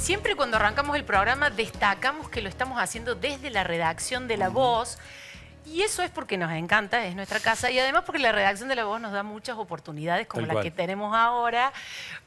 Siempre cuando arrancamos el programa destacamos que lo estamos haciendo desde la redacción de La Voz. Y eso es porque nos encanta, es nuestra casa, y además porque la redacción de La Voz nos da muchas oportunidades como la que tenemos ahora,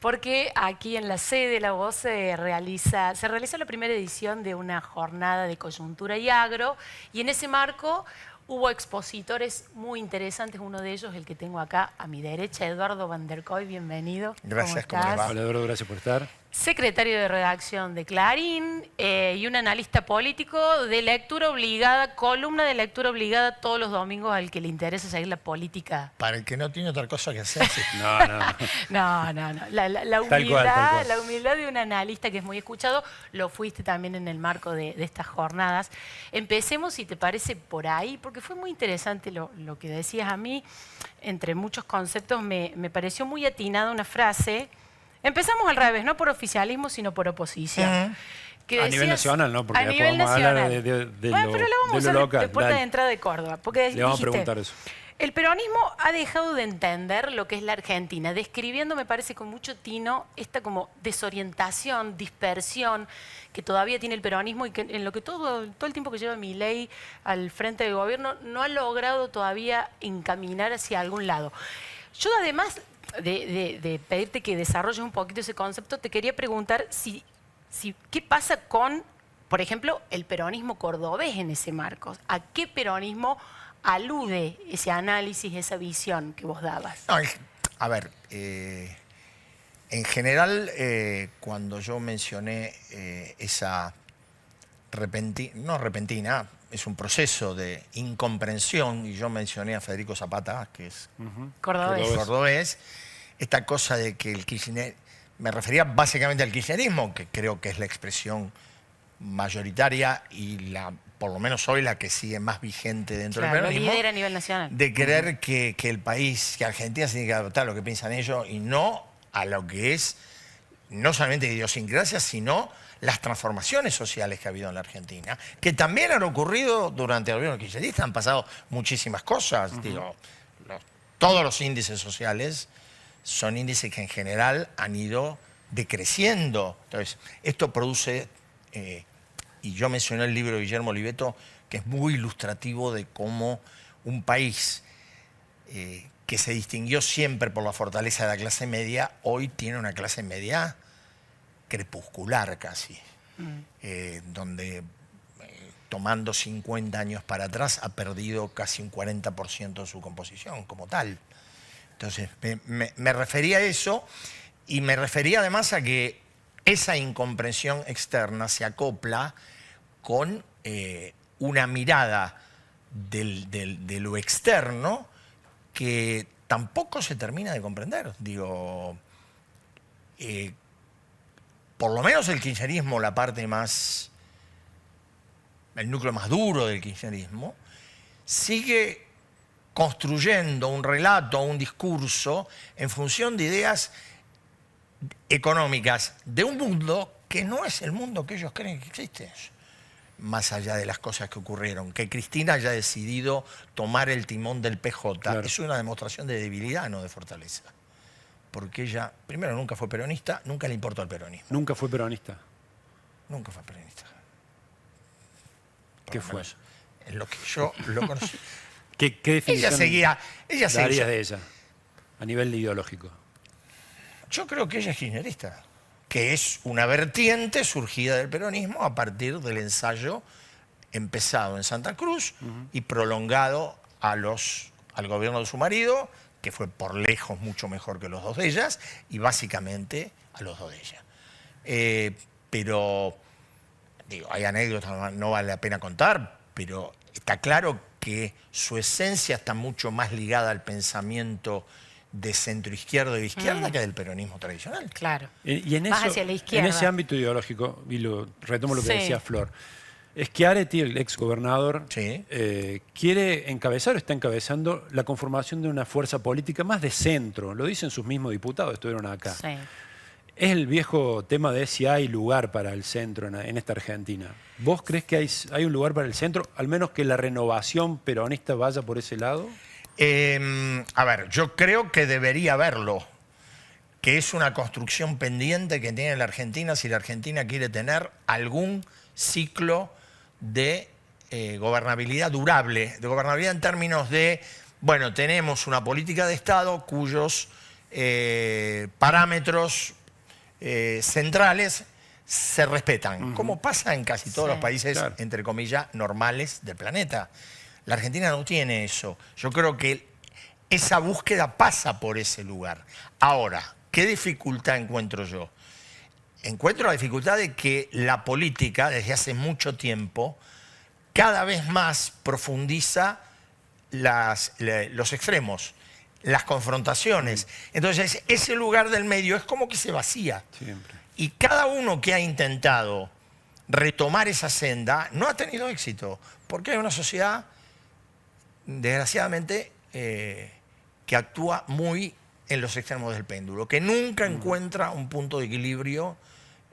porque aquí en la sede de La Voz se realiza la primera edición de una jornada de coyuntura y agro, y en ese marco hubo expositores muy interesantes, uno de ellos el que tengo acá a mi derecha, Eduardo Van der Kooi, bienvenido. Gracias, ¿cómo le va? Hola Eduardo, gracias por estar. Secretario de redacción de Clarín y un analista político de lectura obligada, columna de lectura obligada todos los domingos al que le interesa seguir la política. Para el que no tiene otra cosa que hacer. Sí. No. La humildad de un analista que es muy escuchado, lo fuiste también en el marco de estas jornadas. Empecemos, si te parece, por ahí, porque fue muy interesante lo que decías a mí. Entre muchos conceptos me pareció muy atinada una frase. Empezamos al revés, no por oficialismo, sino por oposición. Que a nivel nacional, ¿no? Porque a nivel nacional. De bueno, pero lo vamos a hacer local, de puerta de entrada de Córdoba. Porque le vamos a preguntar eso. El peronismo ha dejado de entender lo que es la Argentina, describiendo, me parece, con mucho tino, esta como desorientación, dispersión que todavía tiene el peronismo y que en lo que todo el tiempo que lleva Milei al frente del gobierno no ha logrado todavía encaminar hacia algún lado. Yo, además de pedirte que desarrolles un poquito ese concepto, te quería preguntar qué pasa con, por ejemplo, el peronismo cordobés en ese marco. ¿A qué peronismo alude ese análisis, esa visión que vos dabas? No, a ver, en general, cuando yo mencioné esa repentina, es un proceso de incomprensión, y yo mencioné a Federico Zapata, que es cordobés, esta cosa de que el kirchner, me refería básicamente al kirchnerismo, que creo que es la expresión mayoritaria y por lo menos hoy la que sigue más vigente dentro del peronismo, lidera a nivel nacional. De creer que el país, que Argentina se tiene que adaptar a lo que piensan ellos y no a lo que es no solamente idiosincrasia, sino las transformaciones sociales que ha habido en la Argentina, que también han ocurrido durante el gobierno kirchnerista, han pasado muchísimas cosas. Digo, todos los índices sociales son índices que en general han ido decreciendo. Entonces, esto produce, y yo mencioné el libro de Guillermo Oliveto, que es muy ilustrativo de cómo un país que se distinguió siempre por la fortaleza de la clase media, hoy tiene una clase media crepuscular casi, donde tomando 50 años para atrás ha perdido casi un 40% de su composición como tal. Entonces me refería a eso, y me refería además a que esa incomprensión externa se acopla con una mirada de lo externo que tampoco se termina de comprender. Digo, por lo menos el kirchnerismo, la parte más, el núcleo más duro del kirchnerismo, sigue construyendo un relato, un discurso en función de ideas económicas de un mundo que no es el mundo que ellos creen que existe. Más allá de las cosas que ocurrieron, que Cristina haya decidido tomar el timón del PJ, claro, es una demostración de debilidad, no de fortaleza. Porque ella, primero, nunca fue peronista, nunca le importó el peronismo. ¿Nunca fue peronista? Nunca fue peronista. ¿Qué fue? En lo que yo lo conocí. ¿Qué definición ella darías de ella a nivel ideológico? Yo creo que ella es kirchnerista, que es una vertiente surgida del peronismo a partir del ensayo empezado en Santa Cruz y prolongado al gobierno de su marido, que fue por lejos mucho mejor que los dos de ellas, y básicamente a los dos de ella. Pero, digo, hay anécdotas, no vale la pena contar, pero está claro que su esencia está mucho más ligada al pensamiento de centro-izquierda y de izquierda que del peronismo tradicional. Claro. Y en más eso, hacia la izquierda. En ese ámbito ideológico, y retomo lo que decía Flor, Schiaretti, el exgobernador, quiere encabezar o está encabezando la conformación de una fuerza política más de centro. Lo dicen sus mismos diputados, estuvieron acá. Sí. Es el viejo tema de si hay lugar para el centro en esta Argentina. ¿Vos crees que hay un lugar para el centro, al menos que la renovación peronista vaya por ese lado? A ver, yo creo que debería haberlo. que es una construcción pendiente que tiene la Argentina si la Argentina quiere tener algún ciclo de gobernabilidad durable, de gobernabilidad en términos de, bueno, tenemos una política de Estado cuyos parámetros centrales se respetan, como pasa en casi todos los países, entre comillas, normales del planeta. La Argentina no tiene eso. Yo creo que esa búsqueda pasa por ese lugar. Ahora, ¿qué dificultad encuentro yo? Encuentro la dificultad de que la política, desde hace mucho tiempo, cada vez más profundiza los extremos, las confrontaciones. Entonces, ese lugar del medio es como que se vacía. Siempre. Y cada uno que ha intentado retomar esa senda no ha tenido éxito, porque hay una sociedad, desgraciadamente, que actúa muy en los extremos del péndulo, que nunca encuentra un punto de equilibrio,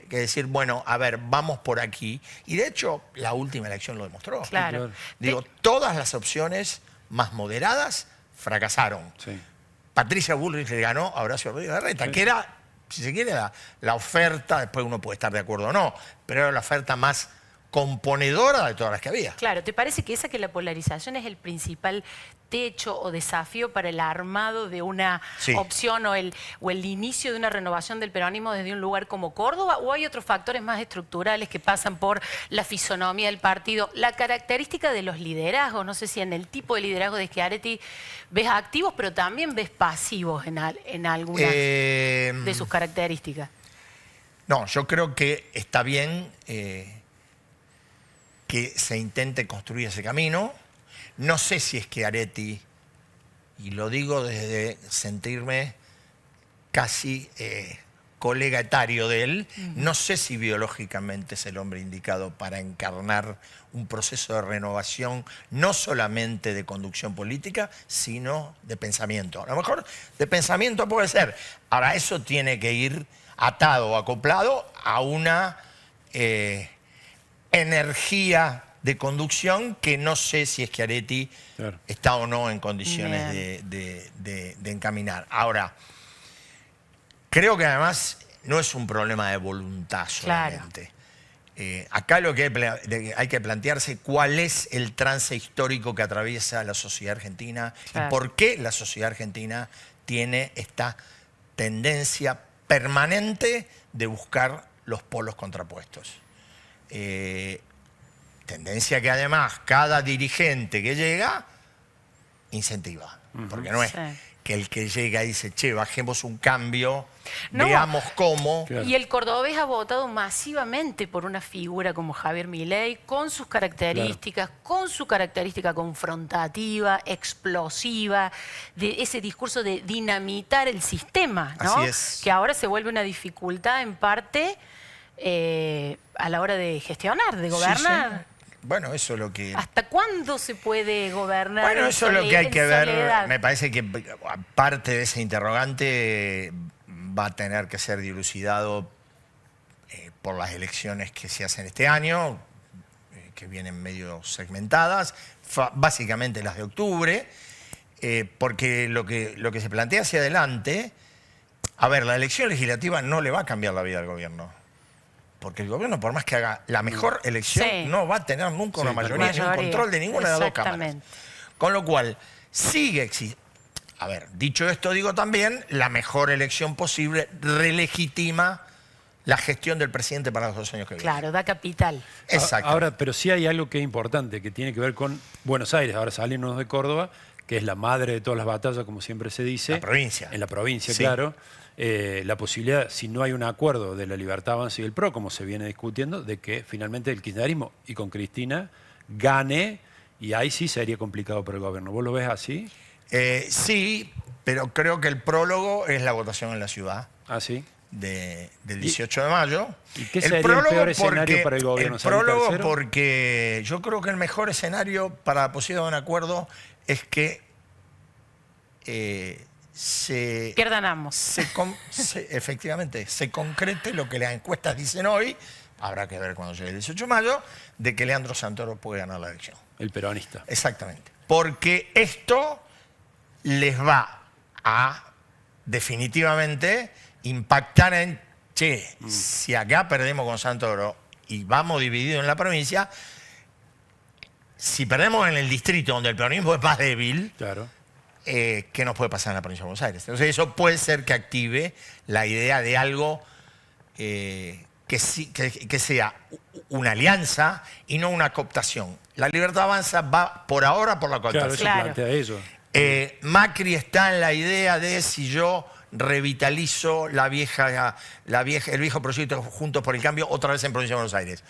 que decir, bueno, a ver, vamos por aquí. Y de hecho, la última elección lo demostró. Claro. Digo, todas las opciones más moderadas fracasaron. Sí. Patricia Bullrich le ganó a Horacio Rodríguez Larreta, que era, si se quiere, la oferta, después uno puede estar de acuerdo o no, pero era la oferta más componedora de todas las que había. Claro, ¿te parece que la polarización es el principal techo o desafío para el armado de una opción o el inicio de una renovación del peronismo desde un lugar como Córdoba? ¿O hay otros factores más estructurales que pasan por la fisonomía del partido? La característica de los liderazgos, no sé si en el tipo de liderazgo de Schiaretti ves activos, pero también ves pasivos en algunas de sus características. No, yo creo que está bien que se intente construir ese camino. No sé si es Schiaretti, y lo digo desde sentirme casi colega etario de él, no sé si biológicamente es el hombre indicado para encarnar un proceso de renovación, no solamente de conducción política, sino de pensamiento. A lo mejor de pensamiento puede ser. Ahora, eso tiene que ir atado o acoplado a una energía de conducción que no sé si Schiaretti está o no en condiciones de encaminar. Ahora, creo que además no es un problema de voluntad solamente. Acá lo que hay que plantearse cuál es el trance histórico que atraviesa la sociedad argentina y por qué la sociedad argentina tiene esta tendencia permanente de buscar los polos contrapuestos. Tendencia que además cada dirigente que llega incentiva. Porque no es que el que llega y dice, che, bajemos un cambio, veamos cómo. Y el cordobés ha votado masivamente por una figura como Javier Milei, con sus características, con su característica confrontativa, explosiva, de ese discurso de dinamitar el sistema, ¿no? Así es. Que ahora se vuelve una dificultad en parte a la hora de gestionar, de gobernar. Sí. Bueno, eso es lo que... ¿Hasta cuándo se puede gobernar? Bueno, eso es lo que hay que ver. Soledad? Me parece que parte de ese interrogante va a tener que ser dilucidado por las elecciones que se hacen este año, que vienen medio segmentadas, básicamente las de octubre, porque lo que se plantea hacia adelante... A ver, la elección legislativa no le va a cambiar la vida al gobierno. Porque el gobierno, por más que haga la mejor elección, no va a tener nunca una mayoría ni un control de ninguna de las dos cámaras. Con lo cual, sigue existiendo. A ver, dicho esto, digo también, la mejor elección posible relegitima la gestión del presidente para los 2 años que vienen. Claro, da capital. Exacto. Ahora, pero sí hay algo que es importante, que tiene que ver con Buenos Aires, ahora salimos de Córdoba, que es la madre de todas las batallas, como siempre se dice. La provincia. En la provincia, claro. La posibilidad, si no hay un acuerdo de la Libertad Avanza y el PRO, como se viene discutiendo, de que finalmente el kirchnerismo y con Cristina gane, y ahí sí sería complicado para el gobierno. ¿Vos lo ves así? Sí, pero creo que el prólogo es la votación en la ciudad. ¿Ah, sí? Del 18 de mayo. ¿Y qué sería el peor escenario para el gobierno? El prólogo porque yo creo que el mejor escenario para la posibilidad de un acuerdo es que pierdan ambos. Efectivamente, se concrete lo que las encuestas dicen hoy, habrá que ver cuando llegue el 18 de mayo, de que Leandro Santoro puede ganar la elección. El peronista. Exactamente. Porque esto les va a definitivamente impactar en, che, si acá perdemos con Santoro y vamos divididos en la provincia, si perdemos en el distrito donde el peronismo es más débil, Claro. ¿qué nos puede pasar en la provincia de Buenos Aires? Entonces eso puede ser que active la idea de algo que sea una alianza y no una cooptación. La Libertad Avanza va por ahora por la cooptación. Claro, eso plantea eso. Macri está en la idea de si yo revitalizo el viejo proyecto Juntos por el Cambio otra vez en Provincia de Buenos Aires.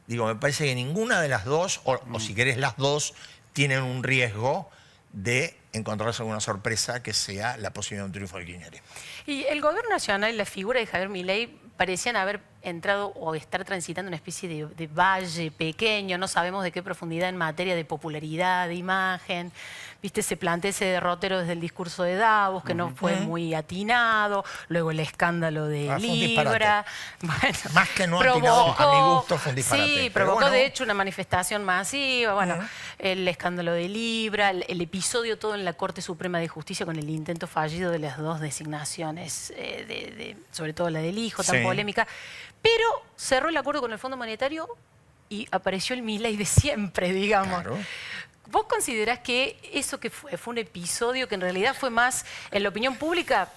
Digo, me parece que ninguna de las dos, o si querés las dos, tienen un riesgo de encontrarse alguna sorpresa que sea la posibilidad de un triunfo del kirchnerismo. Y el gobierno nacional y la figura de Javier Milei parecían haber entrado o estar transitando una especie de valle pequeño, no sabemos de qué profundidad en materia de popularidad, de imagen. Viste, se plantea ese derrotero desde el discurso de Davos, que no fue muy atinado, luego el escándalo de Libra. Bueno, más que no atinado, a mi gusto fue un disparate. Sí, provocó de hecho una manifestación masiva, bueno, el escándalo de Libra, el episodio todo en la Corte Suprema de Justicia con el intento fallido de las dos designaciones, sobre todo la del hijo, tan polémica. Pero cerró el acuerdo con el Fondo Monetario y apareció el Milei de siempre, digamos. Claro. ¿Vos considerás que eso que fue un episodio que en realidad fue más en la opinión pública,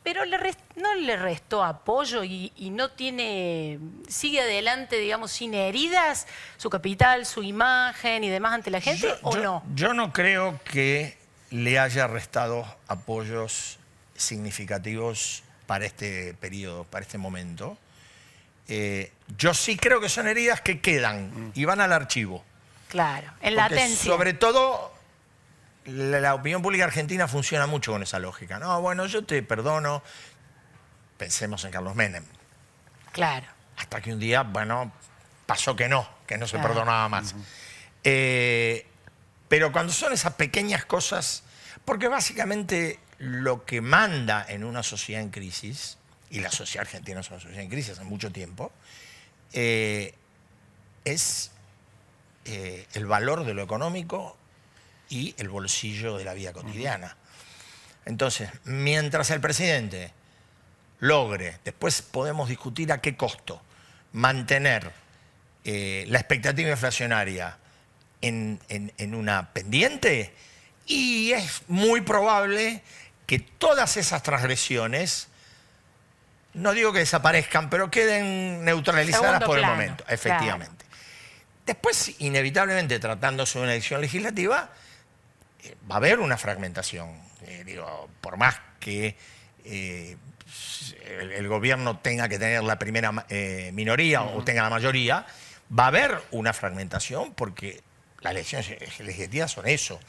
pero no le restó apoyo y no sigue adelante, digamos, sin heridas, su capital, su imagen y demás ante la gente, o no? Yo no creo que le haya restado apoyos significativos para este periodo, para este momento. Yo sí creo que son heridas que quedan y van al archivo. Claro, en Porque latencia. sobre todo, la opinión pública argentina funciona mucho con esa lógica. No, bueno, yo te perdono. Pensemos en Carlos Menem. Claro. Hasta que un día, bueno, pasó que no se perdonaba más. Pero cuando son esas pequeñas cosas, porque básicamente lo que manda en una sociedad en crisis, y la sociedad argentina es una sociedad en crisis hace mucho tiempo, es el valor de lo económico y el bolsillo de la vida cotidiana. Entonces, mientras el presidente logre, después podemos discutir a qué costo, mantener la expectativa inflacionaria en una pendiente, y es muy probable que todas esas transgresiones, no digo que desaparezcan, pero queden neutralizadas por el momento, efectivamente. Claro. Después, inevitablemente, tratándose de una elección legislativa, va a haber una fragmentación. Por más que el gobierno tenga que tener la primera minoría o tenga la mayoría, va a haber una fragmentación porque las elecciones legislativas son eso.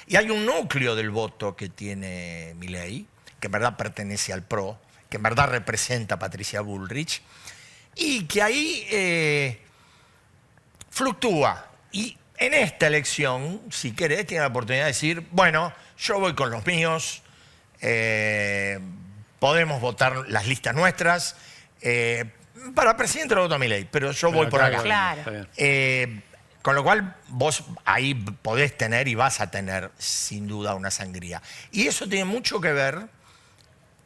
Y hay un núcleo del voto que tiene Milei, que en verdad pertenece al PRO, que en verdad representa a Patricia Bullrich, y que ahí fluctúa. Y en esta elección, si querés, tiene la oportunidad de decir, bueno, yo voy con los míos, podemos votar las listas nuestras, para presidente lo voto a Milei, pero yo voy por acá. Claro. Con lo cual vos ahí podés tener y vas a tener sin duda una sangría. Y eso tiene mucho que ver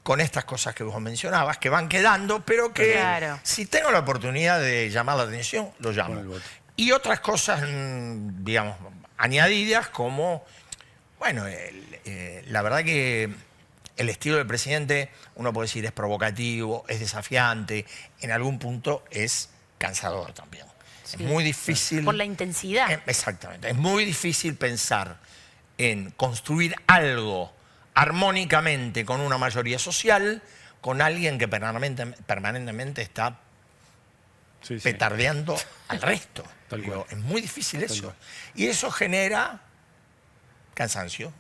con estas cosas que vos mencionabas, que van quedando, pero que si tengo la oportunidad de llamar la atención, lo llamo. Y otras cosas, digamos, añadidas como, bueno, la verdad que el estilo del presidente, uno puede decir, es provocativo, es desafiante, en algún punto es cansador también. Sí, es muy difícil. Por la intensidad. Exactamente. Es muy difícil pensar en construir algo armónicamente con una mayoría social, con alguien que permanentemente está petardeando al resto. Es muy difícil eso. Y eso genera cansancio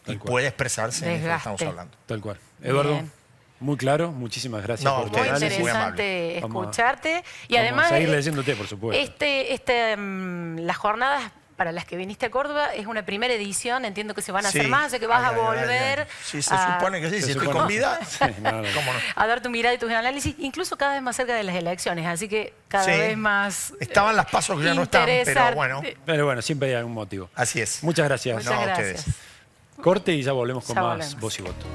y puede expresarse en lo que estamos hablando. Tal cual. Eduardo. Bien. Muy claro, muchísimas gracias por tu análisis. Muy interesante escucharte. Y además, vamos a seguir leyéndote, por supuesto. Las jornadas para las que viniste a Córdoba es una primera edición, entiendo que se van a hacer más, o que vas a volver. Sí, se supone que sí, si estoy con vida. ¿Cómo no? A dar tu mirada y tus análisis, incluso cada vez más cerca de las elecciones, así que cada vez más. Estaban las pasos que ya no están, pero bueno. Pero bueno, siempre hay algún motivo. Así es. Muchas gracias. Muchas gracias. Corte y ya volvemos con más Voz y Voto.